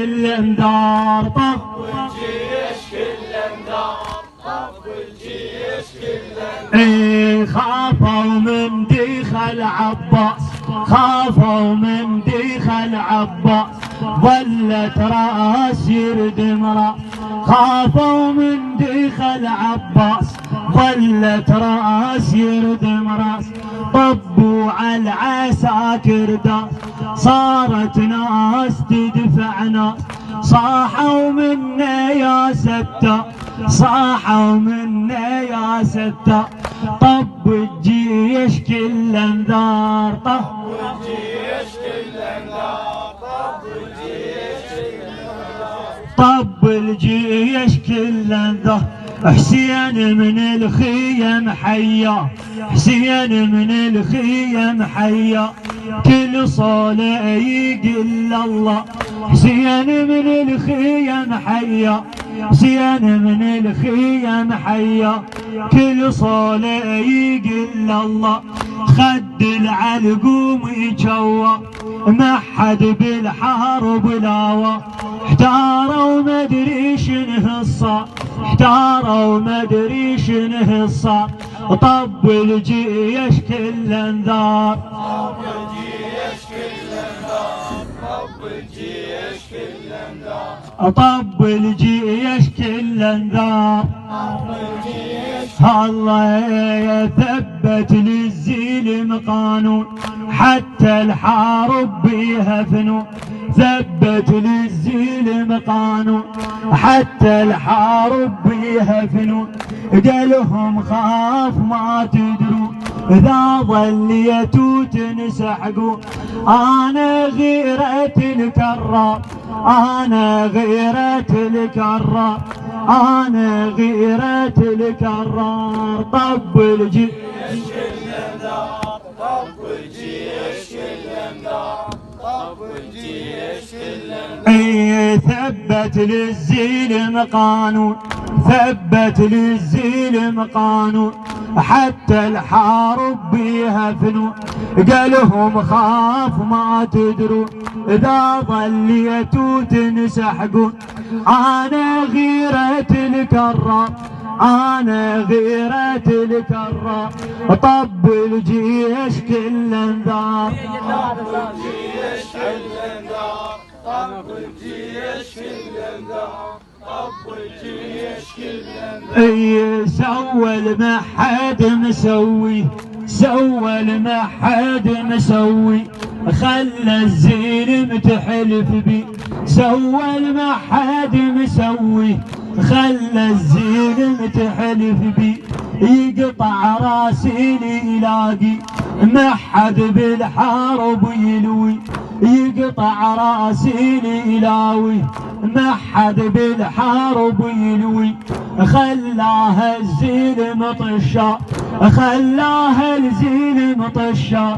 كل انذار طب الجيش كل انذار طب الجيش كل انذار خافوا من دخل عباس خافوا من دخل عباس ظلت راس يرد امرأ خافوا من دخل عباس ظلت راس يرد امراس طبوا على العساكر داس صارت ناس تدفع ناس صاحوا منا يا ستار صاحوا منا يا ستار طب الجيش كل انذار طب الجيش كل انذار طب الجيش كل انذار حسين من الخيم حيا حسين من الخيم حيا كل صلاة يقل الله حسين من الخيم حيا حسين من الخيم حيا كل صلاة يقل الله خد العلقوم يجوى ما حد بالحرب لاوى احتاروا ما ادري شنه الصار احتاروا ما ادري شنه الصار طب الجيش كل انذار طب الجيش كل انذار طب الجيش كل انذار طب الجيش كل انذار طب الجيش الله يثبت للزلم قانون حتى الحارب بيها فنون ثبت للزلم قانون حتى الحارب بيها فنون قالهم خاف ما تدرون إذا ظليتوا تنسحقون أنا غيرة الكرار أنا غيرة الكرار أنا غيرة الكرار طب الجيش كل انذار طب الجيش كل انذار طب الجيش كل انذار ثبت للزلم قانون ثبت للزلم قانون حتى الحارب بيها فنون قالهم خاف ما تدرون إذا ظليتوا تنسحقون أنا غيرة الكرار أنا غيرة الكرار طب الجيش كل انذار طب الجيش كل انذار طب الجيش كل انذار طب الجيش كل انذار سوى المحد مسوي سوى المحد مسوي خلى الزلم تحلف بي سوى المحد مسوي خلى الزلم تحلف بي يقطع راسي يلاقي ما حد بالحرب يلوي يقطع راسي يلاوي ما حد بالحرب يلوي خلاها الزلم طشار خلاها الزلم طشار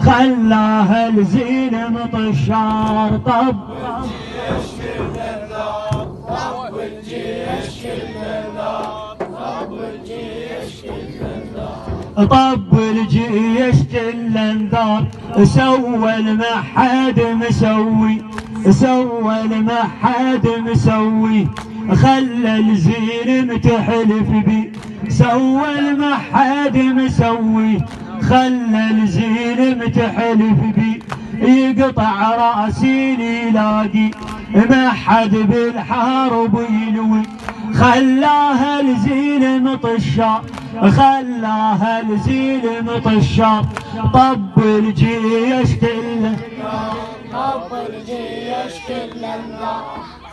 خلاها الزلم طشار طب الجيش كل انذار طب الجيش كل انذار طب الجيش كل انذار طب الجيش كل انذار سوى المحد مسوي سوى المحد مسوي خلى الزلم تحلف بي سوى المحد مسوي خلى الزلم تحلف بي يقطع راسي يلاقي ما حد بالحرب يلوي خلاها الزلم طشار خلاها الزلم طشار طب الجيش كله طب الجيش كل انذار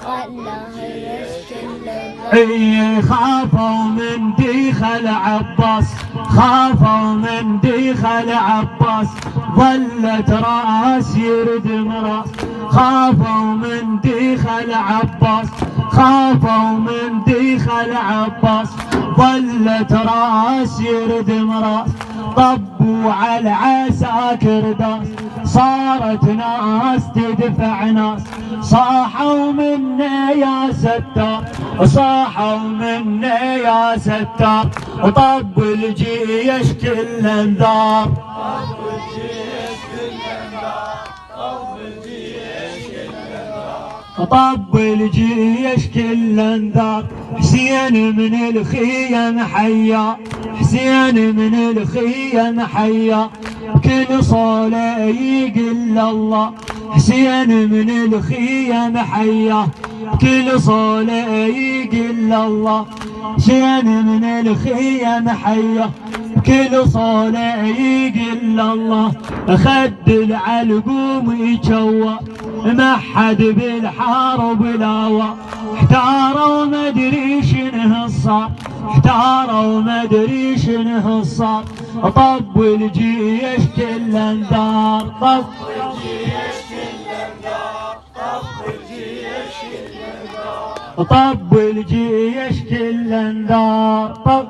خلاها يشكل انذار خافوا من دخل عباس خافوا من دخل عباس ظلت راس يرد مراس خافوا من دخل عباس خافوا من دخل عباس ظلت راس يرد مراس طبوا على العساكر داس صارت ناس تدفع ناس صاحوا منا يا ستار صاحوا منا يا ستار طب الجيش كل انذار طب الجيش كل انذار طب الجيش كل انذار طب الجيش كل انذار، حسين من الخيم حيا، حسين من الخيم حيا، كل صلاة يقل الله، حسين من الخيم حيا، كل صلاة يقل الله، حسين من الخيم حيا، كل صلاة يقل الله، خد العلقوم يجوى، ما حد بالحرب لاوى، احتاروا ما ادري شنه صار، احتاروا ما ادري شنه صار، طب الجيش كل انذار، طب الجيش كل انذار، طب الجيش كل انذار، طب الجيش كل انذار، طب